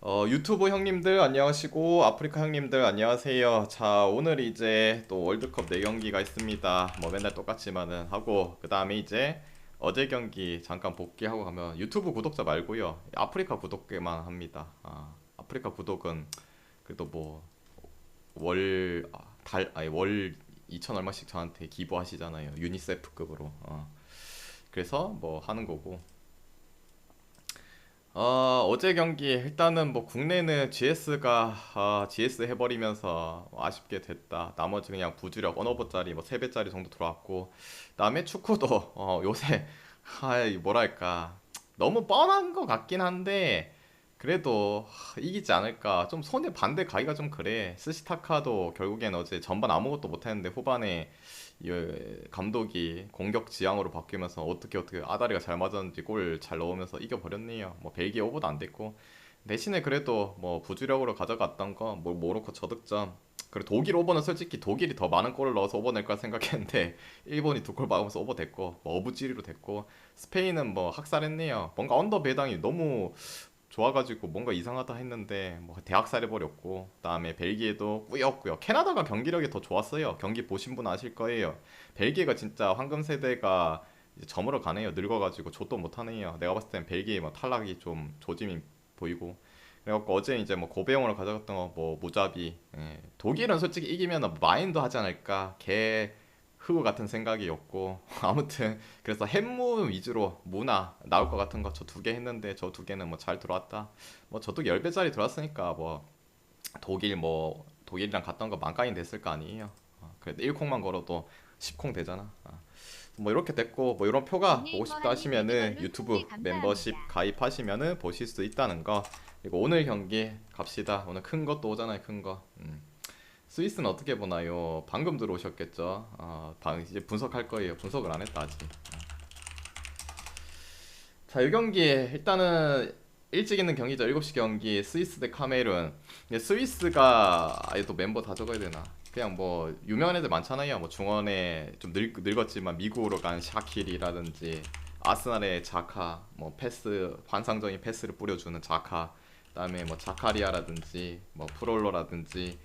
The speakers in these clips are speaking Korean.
유튜브 형님들 안녕하시고 아프리카 형님들 안녕하세요. 자, 오늘 이제 또 월드컵 4경기가 있습니다. 뭐 맨날 똑같지만은 하고 그 다음에 이제 어제 경기 잠깐 복귀하고 가면 유튜브 구독자 말고요. 아프리카 구독만 합니다. 아프리카 구독은 그래도 뭐 월 2천 얼마씩 저한테 기부하시잖아요. 유니세프급으로. 그래서 뭐 하는 거고. 어제 경기 일단은 뭐 국내는 GS가 GS 해버리면서 아쉽게 됐다. 나머지 그냥 부주력 언어버짜리 뭐 3배짜리 정도 들어왔고, 그다음에 축구도 요새 뭐랄까 너무 뻔한 것 같긴 한데 그래도 이기지 않을까. 좀 손에 반대 가기가 좀 그래. 스시타카도 결국엔 어제 전반 아무것도 못했는데 후반에 이 감독이 공격 지향으로 바뀌면서 어떻게 아다리가 잘 맞았는지 골 잘 넣으면서 이겨버렸네요. 뭐 벨기에 오버도 안 됐고 대신에 그래도 뭐 부주력으로 가져갔던 거 뭐 모로코 저득점. 그리고 독일 오버는 솔직히 독일이 더 많은 골을 넣어서 오버낼 거라 생각했는데 일본이 2골 막으면서 오버 됐고 뭐 어부지리로 됐고, 스페인은 뭐 학살했네요. 뭔가 언더 배당이 너무 좋아가지고 뭔가 이상하다 했는데 뭐 대학살 해버렸고, 그다음에 벨기에도 꾸역꾸역. 캐나다가 경기력이 더 좋았어요. 경기 보신 분 아실 거예요. 벨기에가 진짜 황금 세대가 이제 저물어 가네요. 늙어가지고 좆도 못하네요. 내가 봤을 땐 벨기에 뭐 탈락이 좀 조짐이 보이고. 그래갖고 어제 이제 뭐 고배영으로 가져갔던 거 뭐 무자비. 독일은 솔직히 이기면 뭐 마인드 하지 않을까. 개 흑우 같은 생각이었고 아무튼 그래서 햄무 위주로 무나 나올 것 같은 거 저 2개 했는데 저 2개는 뭐 잘 들어왔다. 뭐 저도 10배짜리 들어왔으니까 뭐 독일이랑 갔던 거 만까인 됐을 거 아니에요. 그래도 1콩만 걸어도 10콩 되잖아. 뭐 이렇게 됐고, 뭐 이런 표가 보고 싶다 닉네이머라님 하시면은 레드걸로 유튜브 통계 멤버십 감사합니다. 가입하시면은 보실 수 있다는 거. 그리고 오늘 경기 갑시다. 오늘 큰 것도 오잖아요, 큰 거. 스위스는 어떻게 보나요? 방금 들어오셨겠죠? 이제 분석할 거예요. 분석을 안 했다 아직. 자, 이 경기 일단은 일찍 있는 경기죠. 7시 경기 스위스 대 카메룬. 근데 스위스가 아예 또 멤버 다 적어야 되나? 그냥 뭐 유명한 애들 많잖아요. 뭐 중원에 좀 늙었지만 미국으로 간 샤킬이라든지 아스날의 자카, 뭐 패스 환상적인 패스를 뿌려주는 자카, 그다음에 뭐 자카리아라든지 뭐 프롤로라든지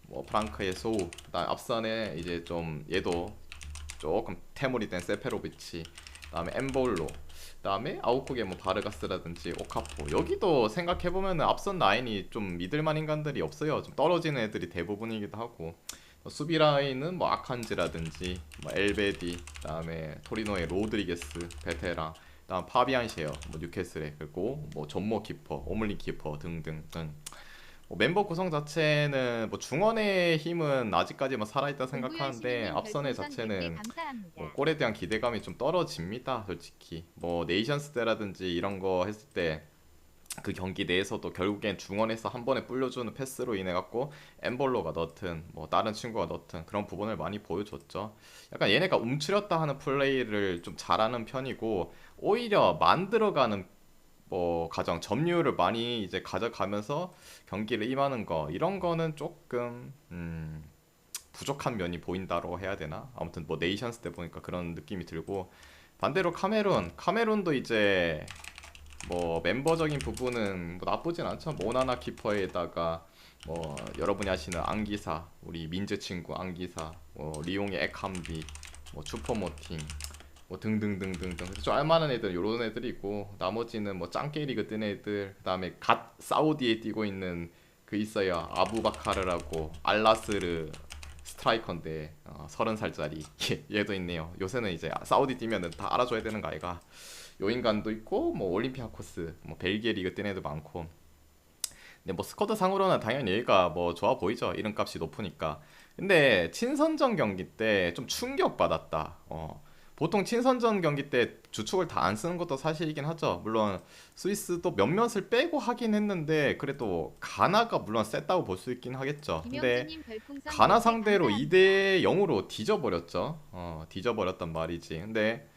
뭐 프랑크의 소우, 그다음 앞선에 이제 좀 얘도 조금 태물이 된 세페로비치, 그다음에 엠볼로, 그다음에 아웃국의 뭐 바르가스라든지 오카포. 여기도 생각해 보면은 앞선 라인이 좀 믿을만 인간들이 없어요. 좀 떨어지는 애들이 대부분이기도 하고. 수비 라인은 뭐 아칸지라든지 뭐 엘베디, 그다음에 토리노의 로드리게스 베테랑, 그다음 파비안 셰어 뭐 뉴캐슬에, 그리고 뭐 존모 키퍼 오물리 키퍼 등등등. 뭐 멤버 구성 자체는 뭐 중원의 힘은 아직까지 뭐 살아있다 공부열심히 생각하는데 님 앞선의 별풍선 100개 자체는 뭐 감사합니다. 골에 대한 기대감이 좀 떨어집니다. 솔직히 뭐 네이션스 때라든지 이런 거 했을 때 그 경기 내에서도 결국엔 중원에서 한 번에 불려주는 패스로 인해 갖고 엠볼로가 넣든 뭐 다른 친구가 넣든 그런 부분을 많이 보여줬죠. 약간 얘네가 움츠렸다 하는 플레이를 좀 잘하는 편이고, 오히려 만들어가는 뭐 가정 점유율을 많이 이제 가져가면서 경기를 임하는 거, 이런 거는 조금 부족한 면이 보인다고 해야 되나? 아무튼 뭐 네이션스 때 보니까 그런 느낌이 들고, 반대로 카메룬도 이제 뭐 멤버적인 부분은 뭐 나쁘진 않죠. 모나나 키퍼에다가 뭐 여러분이 아시는 안기사, 우리 민재 친구 안기사, 뭐 리옹의 에캄비, 뭐 슈퍼모팅, 뭐 등등등등등. 좀 알만한 애들 요런 애들이고, 나머지는 뭐 짱깨 리그 뜬 애들, 그다음에 갓 사우디에 뛰고 있는 그 있어요. 아부바카르라고 알라스르 스트라이커인데 30살짜리 얘도 있네요. 요새는 이제 사우디 뛰면은 다 알아줘야 되는 거 아이가. 요 인간도 있고 뭐 올림피아코스, 뭐 벨기에 리그 뛴 애도 많고. 근데 뭐 스쿼드 상으로는 당연히 얘가 뭐 좋아 보이죠. 이름값이 높으니까. 근데 친선전 경기 때 좀 충격 받았다. 보통 친선전 경기 때 주축을 다 안 쓰는 것도 사실이긴 하죠. 물론 스위스도 몇몇을 빼고 하긴 했는데 그래도 가나가 물론 셌다고 볼 수 있긴 하겠죠. 근데 김영주님 별풍선 가나 100개 상대로 감사합니다. 2대 0으로 뒤져버렸죠. 뒤져버렸단 말이지. 근데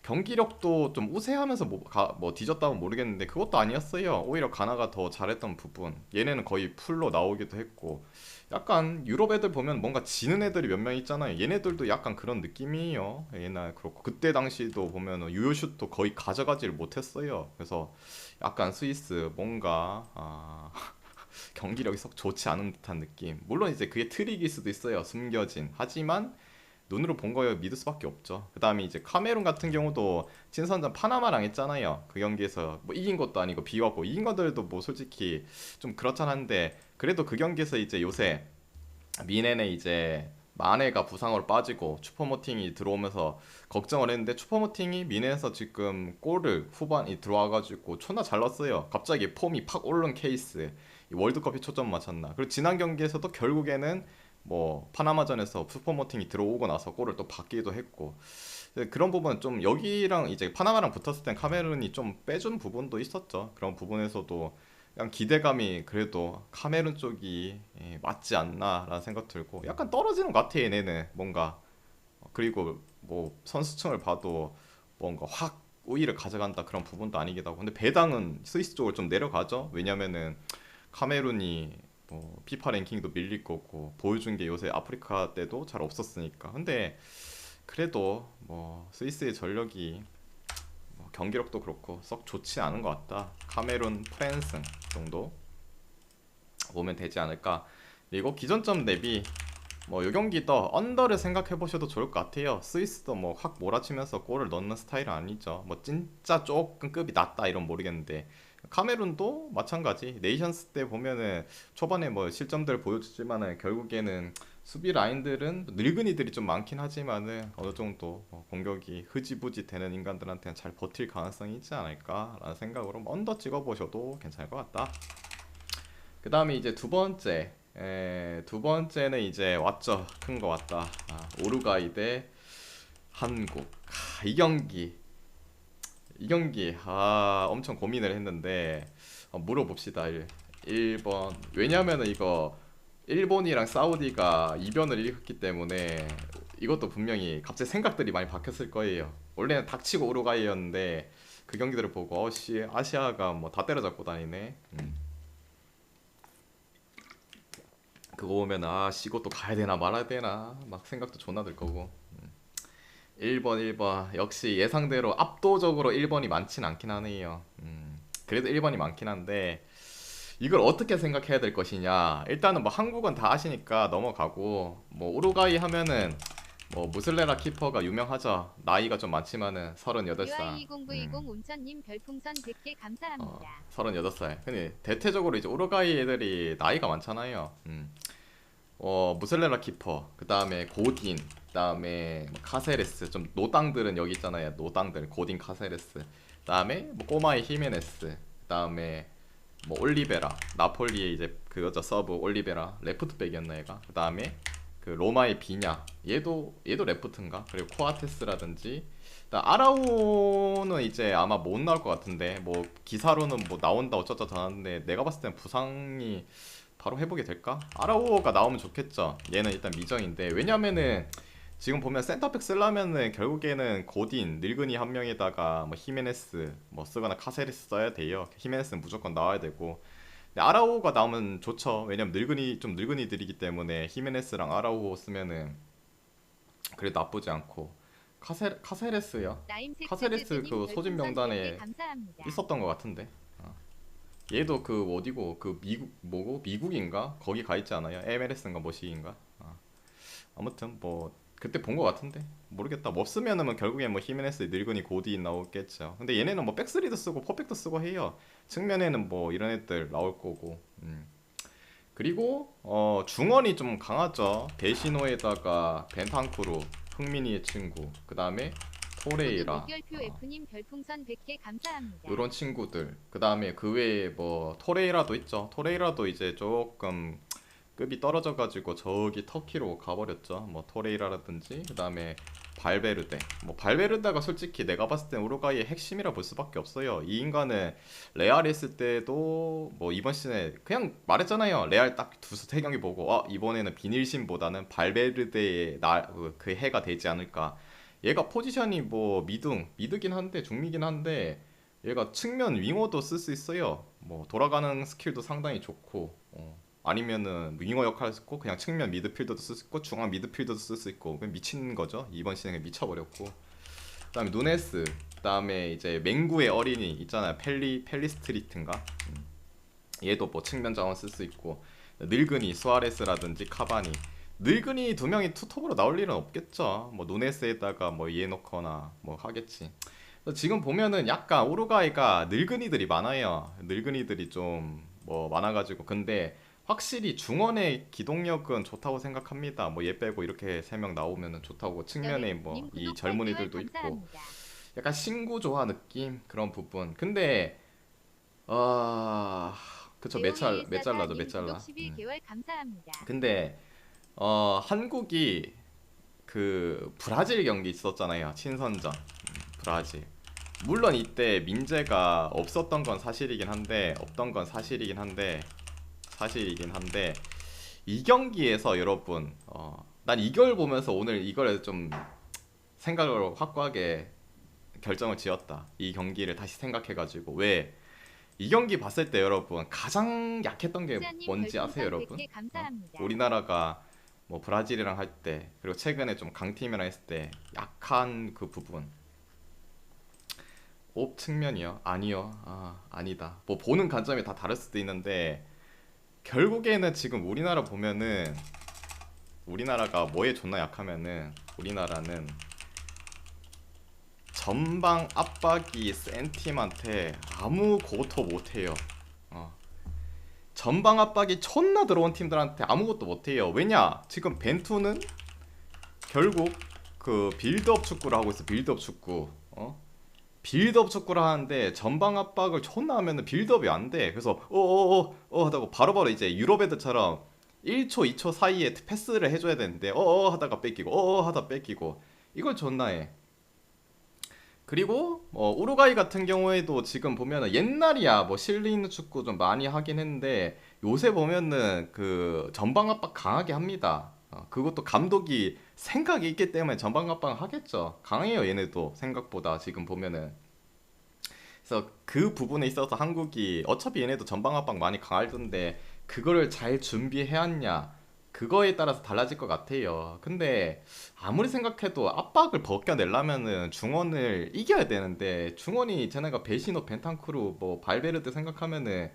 경기력도 좀 우세하면서 뭐 뒤졌다면 모르겠는데 그것도 아니었어요. 오히려 가나가 더 잘했던 부분. 얘네는 거의 풀로 나오기도 했고 약간 유럽 애들 보면 뭔가 지는 애들이 몇 명 있잖아요. 얘네들도 약간 그런 느낌이에요. 옛날 그렇고 그때 당시도 보면 유효슛도 거의 가져가지를 못했어요. 그래서 약간 스위스 뭔가 경기력이 썩 좋지 않은 듯한 느낌. 물론 이제 그게 트릭일 수도 있어요. 숨겨진. 하지만 눈으로 본 거에 믿을 수밖에 없죠. 그 다음에 이제 카메룬 같은 경우도 친선전 파나마랑 했잖아요. 그 경기에서 뭐 이긴 것도 아니고 비웠고 이긴 것들도 뭐 솔직히 좀 그렇긴 한데 그래도 그 경기에서 이제 요새 미넨에 이제 마네가 부상으로 빠지고 추퍼모팅이 들어오면서 걱정을 했는데 추퍼모팅이 미넨에서 지금 골을 후반이 들어와가지고 존나 잘 넣었어요. 갑자기 폼이 팍 오른 케이스. 이 월드컵에 초점 맞췄나. 그리고 지난 경기에서도 결국에는 뭐 파나마전에서 슈퍼모팅이 들어오고 나서 골을 또 받기도 했고 그런 부분은 좀 여기랑 이제 파나마랑 붙었을 땐 카메룬이 좀 빼준 부분도 있었죠. 그런 부분에서도 약간 기대감이 그래도 카메룬 쪽이 맞지 않나라는 생각 들고 약간 떨어지는 것 같아 얘네는 뭔가. 그리고 뭐 선수층을 봐도 뭔가 확 우위를 가져간다 그런 부분도 아니기도 하고 근데 배당은 스위스 쪽으로 좀 내려가죠. 왜냐면은 카메룬이 뭐 피파 랭킹도 밀릴 거고 보여준 게 요새 아프리카 때도 잘 없었으니까. 근데 그래도 뭐 스위스의 전력이 뭐 경기력도 그렇고 썩 좋지 않은 것 같다. 카메룬 프랜스 정도 보면 되지 않을까. 그리고 기존점 대비 뭐 요 경기 더 언더를 생각해 보셔도 좋을 것 같아요. 스위스도 뭐 확 몰아치면서 골을 넣는 스타일은 아니죠. 뭐 진짜 조금 급이 낮다 이런 모르겠는데 카메룬도 마찬가지. 네이션스 때 보면은 초반에 뭐 실점들 보여주지만은 결국에는 수비 라인들은 늙은이들이 좀 많긴 하지만은 어느 정도 뭐 공격이 흐지부지 되는 인간들한테는 잘 버틸 가능성이 있지 않을까라는 생각으로 뭐 언더 찍어보셔도 괜찮을 것 같다. 그 다음에 이제 두 번째 두 번째는 이제 왔죠. 큰 거 왔다. 오르가이 대 한국. 이 경기 엄청 고민을 했는데 물어봅시다. 1번 왜냐면은 이거 일본이랑 사우디가 이변을 일으켰기 때문에 이것도 분명히 갑자기 생각들이 많이 바뀌었을 거예요. 원래는 닥치고 오르가이였는데 그 경기들을 보고 어씨 아시아가 뭐 다 때려잡고 다니네. 그거 보면 씨 이것도 가야 되나 말아야 되나 막 생각도 존나 들 거고. 1번 역시 예상대로 압도적으로 1번이 많진 않긴 하네요. 그래도 1번이 많긴 한데 이걸 어떻게 생각해야 될 것이냐. 일단은 뭐 한국은 다 아시니까 넘어가고 뭐 우루과이 하면은 뭐 무슬레라 키퍼가 유명하죠. 나이가 좀 많지만은 38살. UI2090 온천님 별풍선 100개 감사합니다. 38살. 근데 대체적으로 이제 우루과이 애들이 나이가 많잖아요. 무슬레라 키퍼, 그 다음에 고딘, 그 다음에 카세레스, 좀 노땅들은 여기 있잖아요. 노땅들, 고딘, 카세레스. 그 다음에 뭐 꼬마의 히메네스, 그 다음에 뭐 올리베라, 나폴리의 이제 그거죠 서브 올리베라, 레프트백이었나 얘가. 그 다음에 그 로마의 비냐, 얘도 레프트인가? 그리고 코아테스라든지. 아라우는 이제 아마 못 나올 것 같은데 뭐 기사로는 뭐 나온다 어쩌다 하는데 내가 봤을 땐 부상이 바로 회복이 될까? 아라우어가 나오면 좋겠죠. 얘는 일단 미정인데 왜냐면은 지금 보면 센터백 쓰려면은 결국에는 고딘 늙은이 한 명에다가 뭐 히메네스 뭐 쓰거나 카세리스 써야 돼요. 히메네스는 무조건 나와야 되고. 근데 아라우어가 나오면 좋죠. 왜냐면 좀 늙은이들이기 때문에 히메네스랑 아라우어 쓰면은 그래도 나쁘지 않고. 카세레스요? 나임색 카세레스 님 그 소집 별풍선 100개 명단에 감사합니다. 있었던 것 같은데. 얘도 그 어디고 그 미국 뭐고 미국인가 거기 가 있지 않아요? MLS인가 뭐시인가? 아무튼 뭐 그때 본 것 같은데 모르겠다. 뭐 없으면은 뭐 결국엔 뭐 히메네스 늙은이 고디 나오겠죠. 근데 얘네는 뭐 백스리도 쓰고 퍼펙도 쓰고 해요. 측면에는 뭐 이런 애들 나올 거고. 그리고 중원이 좀 강하죠. 베시노에다가 벤탄쿠르, 흥민이의 친구, 그 다음에 토레이라. 물결표 F님 별풍선 100개 감사합니다. 요런 친구들. 그 다음에 그 외에 뭐 토레이라도 있죠. 토레이라도 이제 조금 급이 떨어져가지고 저기 터키로 가버렸죠. 뭐 토레이라라든지 그 다음에 발베르데. 뭐 발베르데가 솔직히 내가 봤을 땐 우루과이의 핵심이라 볼 수밖에 없어요. 이 인간은 레알에 있을 때도 뭐 이번 시즌에 그냥 말했잖아요. 레알 딱 두세 경기 보고 이번에는 비닐심보다는 발베르데의 그 해가 되지 않을까. 얘가 포지션이 뭐 미드긴 한데 중미긴 한데 얘가 측면 윙어도 쓸 수 있어요. 뭐 돌아가는 스킬도 상당히 좋고 아니면은 윙어 역할을 쓰고 그냥 측면 미드필더도 쓸 수 있고 중앙 미드필더도 쓸 수 있고 그냥 미친 거죠. 이번 시즌에 미쳐버렸고 그다음에 누네스 그다음에 이제 맹구의 어린이 있잖아요. 펠리스트리트인가 얘도 뭐 측면 자원 쓸 수 있고 늙은이 수아레스라든지 카바니 늙은이 두 명이 투톱으로 나올 일은 없겠죠. 뭐 누네스에다가 뭐 이해 놓거나 뭐 하겠지. 그래서 지금 보면은 약간 우루과이가 늙은이들이 많아요. 늙은이들이 좀 뭐 많아가지고 근데 확실히 중원의 기동력은 좋다고 생각합니다. 뭐 얘 빼고 이렇게 세 명 나오면은 좋다고 측면에 뭐 여름님 이 구독 8개월 젊은이들도 있고 감사합니다. 약간 신구조화 느낌 그런 부분. 근데 아 그쵸 메잘라죠 레오이1444님 구독 메잘라. 11개월 감사합니다. 근데 한국이 그 브라질 경기 있었잖아요. 친선전 브라질. 물론 이때 민재가 없었던 건 사실이긴 한데 없던 건 사실이긴 한데 이 경기에서 여러분 난 이걸 보면서 오늘 이걸 좀 생각을 확고하게 결정을 지었다. 이 경기를 다시 생각해가지고 왜 이 경기 봤을 때 여러분 가장 약했던 게 수자님 뭔지 아세요, 별풍선 여러분? 100개 감사합니다. 우리나라가 뭐 브라질이랑 할 때 그리고 최근에 좀 강팀이랑 했을 때 약한 그 부분. 옵 측면이요? 아니요. 아니다. 뭐 보는 관점이 다 다를 수도 있는데 결국에는 지금 우리나라 보면은 우리나라가 뭐에 존나 약하면은 우리나라는 전방 압박이 센 팀한테 아무 고토 못해요. 어. 전방 압박이 존나 들어온 팀들한테 아무것도 못해요. 왜냐? 지금 벤투는 결국 그 빌드업 축구를 하고 있어. 빌드업 축구. 빌드업 축구를 하는데 전방 압박을 존나 하면은 빌드업이 안 돼. 그래서 하다가 바로바로 이제 유럽 애들처럼 1초, 2초 사이에 패스를 해줘야 되는데 하다가 뺏기고 하다 뺏기고 이걸 존나 해. 그리고 우루과이 같은 경우에도 지금 보면은 옛날이야 뭐 실리 있는 축구 좀 많이 하긴 했는데 요새 보면은 그 전방 압박 강하게 합니다. 그것도 감독이 생각이 있기 때문에 전방 압박 하겠죠. 강해요 얘네도 생각보다 지금 보면은. 그래서 그 부분에 있어서 한국이 어차피 얘네도 전방 압박 많이 강할 텐데 그거를 잘 준비해 왔냐 그거에 따라서 달라질 것 같아요. 근데 아무리 생각해도 압박을 벗겨내려면은 중원을 이겨야 되는데 중원이 쟤네가 베시노 벤탄쿠르 뭐 발베르데 생각하면은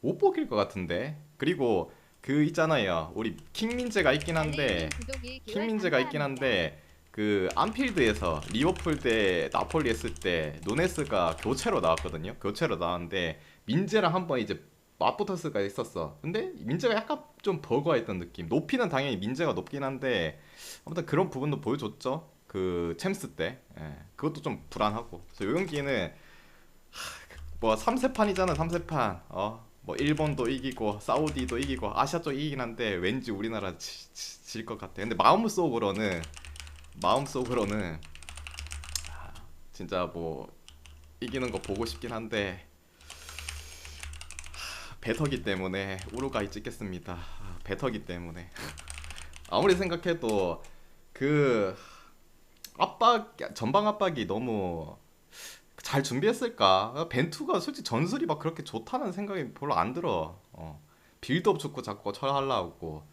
못 먹일 것 같은데. 그리고 그 있잖아요 우리 킹민재가 있긴 한데 알레이님 구독 1개월 킹민재가 있긴 감사합니다. 한데 그 안필드에서 리버풀 대 나폴리 했을 때 누네스가 교체로 나왔거든요. 교체로 나왔는데 민재랑 한번 이제 맞붙었을 가 있었어. 근데 민재가 약간 좀 버거했던 느낌. 높이는 당연히 민재가 높긴 한데 아무튼 그런 부분도 보여줬죠. 그 챔스 때. 예. 그것도 좀 불안하고. 그래서 요 경기는 뭐 3세판이잖아. 3세판. 뭐 일본도 이기고 사우디도 이기고 아시아 쪽 이기긴 한데 왠지 우리나라 질 것 같아. 근데 마음속으로는 진짜 뭐 이기는 거 보고 싶긴 한데 배터기 때문에 우루과이 찍겠습니다. 배터기 때문에 아무리 생각해도 그 전방 압박이 너무 잘 준비했을까? 벤투가 솔직히 전술이 막 그렇게 좋다는 생각이 별로 안 들어. 빌드업 축구 자꾸 철하려고.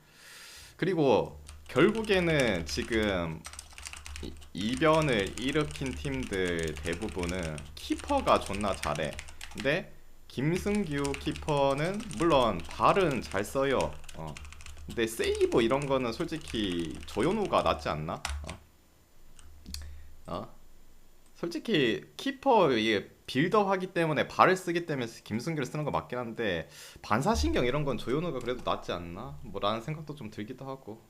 그리고 결국에는 지금 이변을 일으킨 팀들 대부분은 키퍼가 존나 잘해. 근데 김승규 키퍼는 물론 발은 잘 써요. 근데 세이브 이런 거는 솔직히 조현우가 낫지 않나? 솔직히 키퍼 이게 빌드업 하기 때문에 발을 쓰기 때문에 김승규를 쓰는 거 맞긴 한데 반사신경 이런 건 조현우가 그래도 낫지 않나? 뭐 라는 생각도 좀 들기도 하고.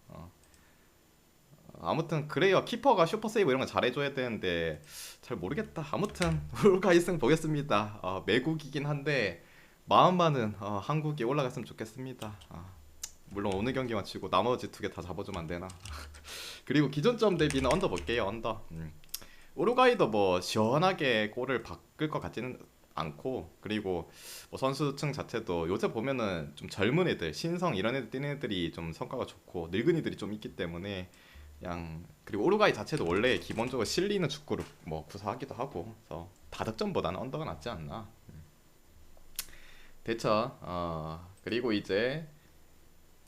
아무튼 그래요. 키퍼가 슈퍼 세이브 이런 거 잘해줘야 되는데 잘 모르겠다. 아무튼 울가 1승 보겠습니다. 매국이긴 한데 마음만은 한국이 올라갔으면 좋겠습니다. 물론 오늘 경기만 치고 나머지 두 개 다 잡아주면 안 되나? 그리고 기존점 대비는 언더 볼게요. 언더. 우루과이도 뭐 시원하게 골을 바꿀 것 같지는 않고 그리고 뭐 선수층 자체도 요새 보면은 좀 젊은 애들 신성 이런 애들 뛰는 애들이 좀 성과가 좋고 늙은이들이 좀 있기 때문에 그냥 그리고 우루과이 자체도 원래 기본적으로 실리는 축구를 뭐 구사하기도 하고 그래서 다득점보다는 언더가 낫지 않나. 됐죠. 그리고 이제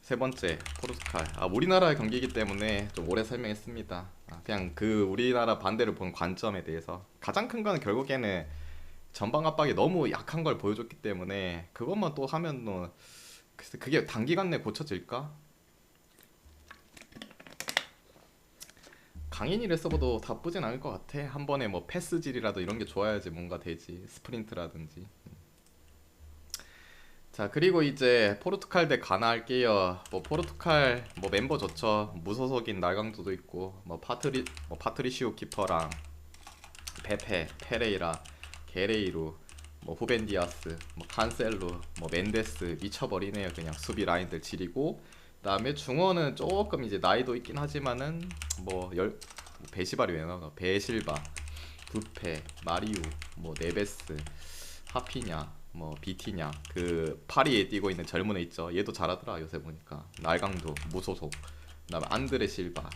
세 번째 포르투갈. 우리나라 경기이기 때문에 좀 오래 설명했습니다. 그냥 그 우리나라 반대를 본 관점에 대해서 가장 큰 거는 결국에는 전방 압박이 너무 약한 걸 보여줬기 때문에 그것만 또 하면 뭐 글쎄 그게 단기간 내에 고쳐질까? 강인이를 써봐도 나쁘진 않을 것 같아. 한 번에 뭐 패스질이라도 이런 게 좋아야지 뭔가 되지. 스프린트라든지. 자 그리고 이제 포르투갈 대 가나 할게요. 뭐 포르투갈 뭐 멤버 좋죠. 무소속인 날강도도 있고 뭐 파트리시오 키퍼랑 페페, 페레이라, 게레이루, 뭐 후벤디아스, 뭐 칸셀루, 뭐 멘데스 미쳐버리네요. 그냥 수비 라인들 지리고 그다음에 중원은 조금 이제 나이도 있긴 하지만은 베시바리 왜 나오나? 베실바, 부페, 마리우, 뭐 네베스, 하피냐, 뭐 비티냐 그 파리에 뛰고 있는 젊은 애 있죠. 얘도 잘하더라 요새 보니까. 날강도 무소속. 그다음에 안드레 실바,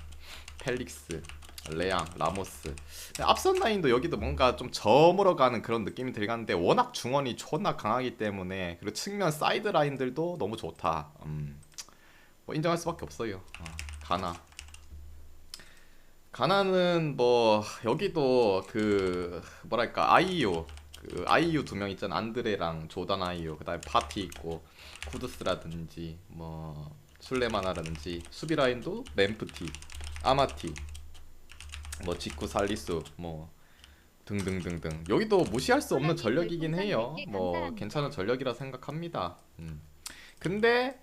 펠릭스, 레앙, 라모스. 앞선 라인도 여기도 뭔가 좀 저물어 가는 그런 느낌이 들겠는데 워낙 중원이 존나 강하기 때문에 그리고 측면 사이드 라인들도 너무 좋다. 뭐 인정할 수밖에 없어요. 가나. 가나는 뭐 여기도 그 뭐랄까 아이유 그 아이유 두 명 있잖아. 안드레랑 조단 아이유. 그다음에 파티 있고 쿠드스라든지 뭐 술레마나라든지 수비 라인도 mem프티, 아마티, 뭐 지쿠 살리수 뭐 등등등등. 여기도 무시할 수 없는 전력이긴 해요. 뭐 괜찮은 전력이라 생각합니다. 근데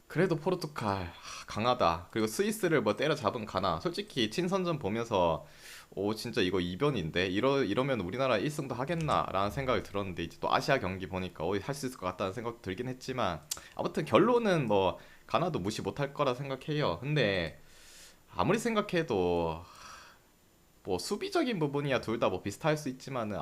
그래도 포르투갈 강하다. 그리고 스위스를 뭐 때려잡은 가나. 솔직히 친선전 보면서 오 진짜 이거 이변인데 이러면 우리나라 1승도 하겠나라는 생각이 들었는데 이제 또 아시아 경기 보니까 할 수 있을 것 같다는 생각 들긴 했지만 아무튼 결론은 뭐 가나도 무시 못할 거라 생각해요. 근데 아무리 생각해도 뭐 수비적인 부분이야 둘 다 뭐 비슷할 수 있지만은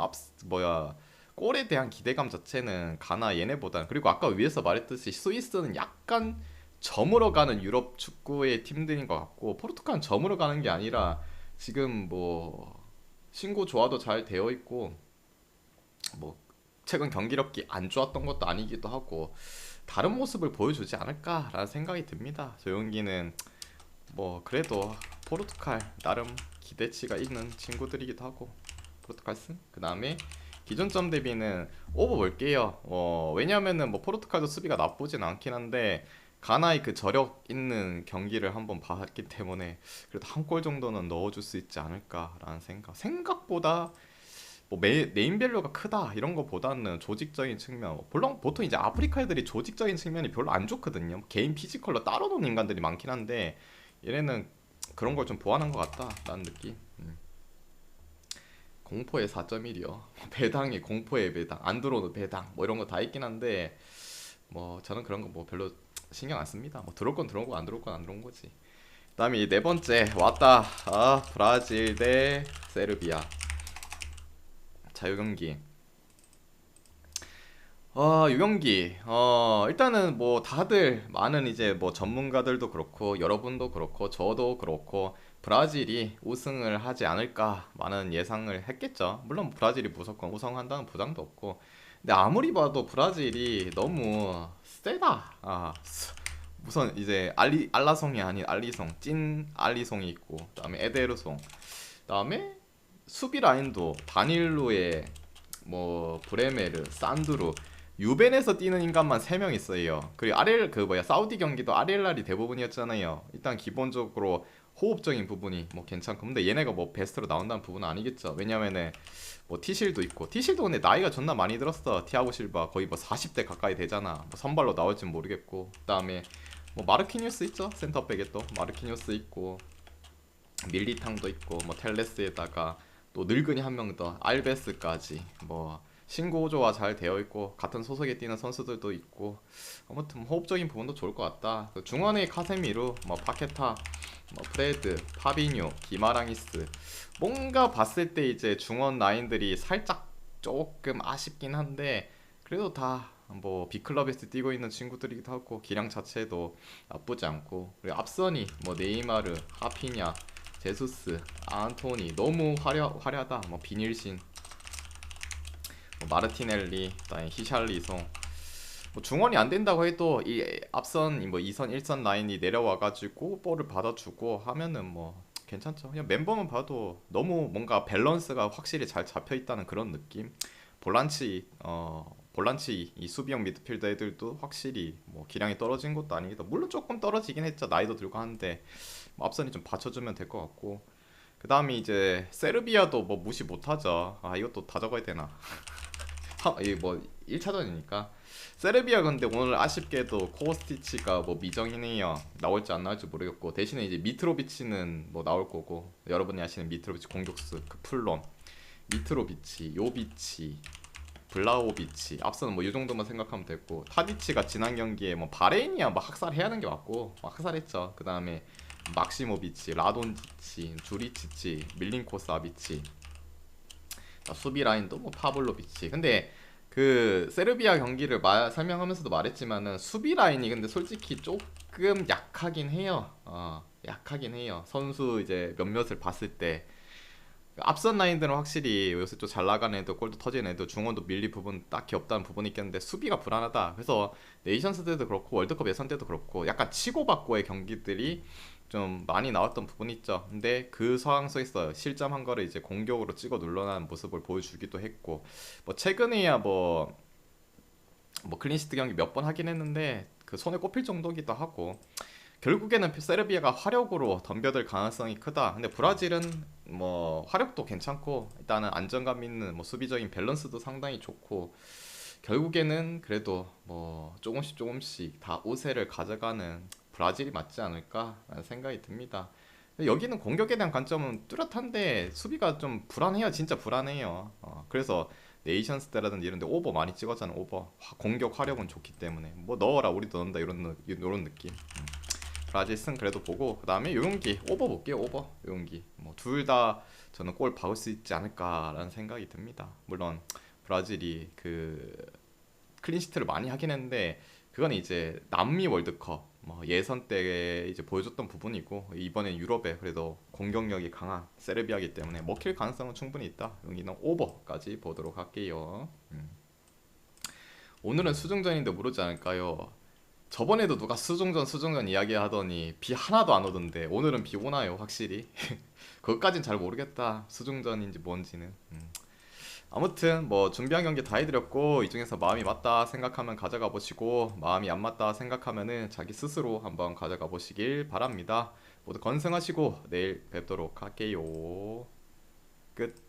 골에 대한 기대감 자체는 가나 얘네보다는 그리고 아까 위에서 말했듯이 스위스는 약간 저물어 가는 유럽 축구의 팀들인 것 같고 포르투갈은 저물어 가는 게 아니라 지금 뭐 신구 조화도 잘 되어 있고 뭐 최근 경기력이 안 좋았던 것도 아니기도 하고 다른 모습을 보여주지 않을까라는 생각이 듭니다. 저 경기는 뭐 그래도 포르투갈 나름 기대치가 있는 친구들이기도 하고 포르투갈 승. 그 다음에 기존점 대비는 오버 볼게요. 왜냐면은 뭐 포르투갈도 수비가 나쁘진 않긴 한데 가나의 그 저력 있는 경기를 한번 봤기 때문에 그래도 한 골 정도는 넣어줄 수 있지 않을까라는 생각보다 뭐 네임밸류가 크다 이런 거보다는 조직적인 측면 물론 보통 이제 아프리카 애들이 조직적인 측면이 별로 안 좋거든요. 개인 피지컬로 따로 노는 인간들이 많긴 한데 얘네는 그런 걸 좀 보완한 것 같다라는 느낌. 공포의 4.1이요. 배당이 공포의 배당, 안 들어오는 배당 뭐 이런 거 다 있긴 한데 뭐 저는 그런 거 뭐 별로 신경 안 씁니다. 뭐 들어올 건 들어오고 안 들어올 건 안 들어온 거지. 그다음에 이 네 번째 왔다. 브라질 대 세르비아. 자, 요 경기. 요 경기. 일단은 뭐 다들 많은 이제 뭐 전문가들도 그렇고 여러분도 그렇고 저도 그렇고 브라질이 우승을 하지 않을까 많은 예상을 했겠죠. 물론 브라질이 무조건 우승한다는 보장도 없고. 근데 아무리 봐도 브라질이 너무 세다. 우선 이제 알라송이 아닌 알리송, 찐 알리송이 있고, 그다음에 에데르송, 그다음에 수비 라인도 다닐루에 뭐 브레메르, 산드루, 유벤에서 뛰는 인간만 3명 있어요. 그리고 사우디 경기도 아렐랄이 대부분이었잖아요. 일단 기본적으로 호흡적인 부분이 뭐 괜찮고 근데 얘네가 뭐 베스트로 나온다는 부분은 아니겠죠. 왜냐면은 뭐 티실도 있고 티실도 근데 나이가 존나 많이 들었어. 티아고 실바 거의 뭐 40대 가까이 되잖아. 뭐 선발로 나올진 모르겠고 그다음에 뭐 마르키뉴스 있죠. 센터백에 또 마르키뉴스 있고 밀리탕도 있고 뭐 텔레스에다가 또 늙은이 한 명 더 알베스까지 뭐 신고조화 잘 되어 있고 같은 소속에 뛰는 선수들도 있고 아무튼 호흡적인 부분도 좋을 것 같다. 중원의 카세미루, 뭐 파케타, 뭐 프레드, 파비뉴, 기마랑이스 뭔가 봤을 때 이제 중원 라인들이 살짝 조금 아쉽긴 한데 그래도 다 뭐 B클럽에서 뛰고 있는 친구들이기도 하고 기량 자체도 나쁘지 않고, 그리고 앞선이 뭐 네이마르, 하피냐, 제수스, 안토니 너무 화려하다. 뭐 비닐신, 뭐 마르티넬리, 그다음에 히샬리송, 뭐 중원이 안 된다고 해도 이 앞선 뭐 2선 1선 라인이 내려와가지고 볼을 받아주고 하면은 뭐 괜찮죠. 그냥 멤버만 봐도 너무 뭔가 밸런스가 확실히 잘 잡혀 있다는 그런 느낌. 볼란치 이 수비형 미드필더 애들도 확실히 뭐 기량이 떨어진 것도 아니기도, 물론 조금 떨어지긴 했죠. 나이도 들고 하는데 뭐 앞선이 좀 받쳐주면 될 것 같고. 그 다음에 이제 세르비아도 뭐 무시 못하죠. 아, 이것도 다 적어야 되나? 이뭐 1차전이니까. 세르비아 근데 오늘 아쉽게도 코스티치가 뭐 미정이네요. 나올지 안 나올지 모르겠고, 대신에 이제 미트로비치는 뭐 나올 거고, 여러분이 아시는 미트로비치 공격수 그 플론, 미트로비치, 요비치, 블라오비치, 앞서는 뭐 이 정도만 생각하면 됐고, 타디치가 지난 경기에 뭐 바레인이야 뭐 학살해야 하는 게 맞고 뭐 학살했죠. 그 다음에 막시모비치, 라돈지치, 주리치치, 밀린코사비치, 수비 라인도 뭐 파블로비치. 근데 그 세르비아 경기를 설명하면서도 말했지만은 수비 라인이 근데 솔직히 조금 약하긴 해요. 약하긴 해요. 선수 이제 몇몇을 봤을 때 앞선 라인들은 확실히 요새 좀 잘 나가는 애도, 골도 터지는 애도, 중원도 밀리 부분 딱히 없다는 부분이 있겠는데 수비가 불안하다. 그래서 네이션스 때도 그렇고 월드컵 예선 때도 그렇고 약간 치고받고의 경기들이 좀 많이 나왔던 부분이 있죠. 근데 그 상황 속에서 실점한 거를 이제 공격으로 찍어 눌러나는 모습을 보여주기도 했고, 뭐 최근에야 뭐 클린시트 경기 몇 번 하긴 했는데 그 손에 꼽힐 정도기도 하고, 결국에는 세르비아가 화력으로 덤벼들 가능성이 크다. 근데 브라질은 뭐 화력도 괜찮고 일단은 안정감 있는 뭐 수비적인 밸런스도 상당히 좋고, 결국에는 그래도 뭐 조금씩 다 우세를 가져가는 브라질이 맞지 않을까라는 생각이 듭니다. 여기는 공격에 대한 관점은 뚜렷한데 수비가 좀 불안해요. 진짜 불안해요. 그래서 네이션스 때라든지 이런 데 오버 많이 찍었잖아. 오버. 공격 화력은 좋기 때문에 뭐 넣어라 우리도 넣는다 이런 느낌. 브라질 승 그래도 보고, 그 다음에 요용기 오버 볼게요. 오버 요용기 뭐 둘 다 저는 골 박을 수 있지 않을까라는 생각이 듭니다. 물론 브라질이 그 클린시트를 많이 하긴 했는데 그건 이제 남미 월드컵 뭐 예선 때 이제 보여줬던 부분이고, 이번엔 유럽에 그래도 공격력이 강한 세르비아기 때문에 먹힐 가능성은 충분히 있다. 여기는 오버까지 보도록 할게요. 오늘은 수중전인데 모르지 않을까요? 저번에도 누가 수중전 이야기 하더니 비 하나도 안 오던데 오늘은 비 오나요 확실히? 그것까진 잘 모르겠다. 수중전인지 뭔지는. 아무튼 뭐 준비한 경기 다 해드렸고, 이 중에서 마음이 맞다 생각하면 가져가 보시고, 마음이 안 맞다 생각하면은 자기 스스로 한번 가져가 보시길 바랍니다. 모두 건승하시고 내일 뵙도록 할게요. 끝.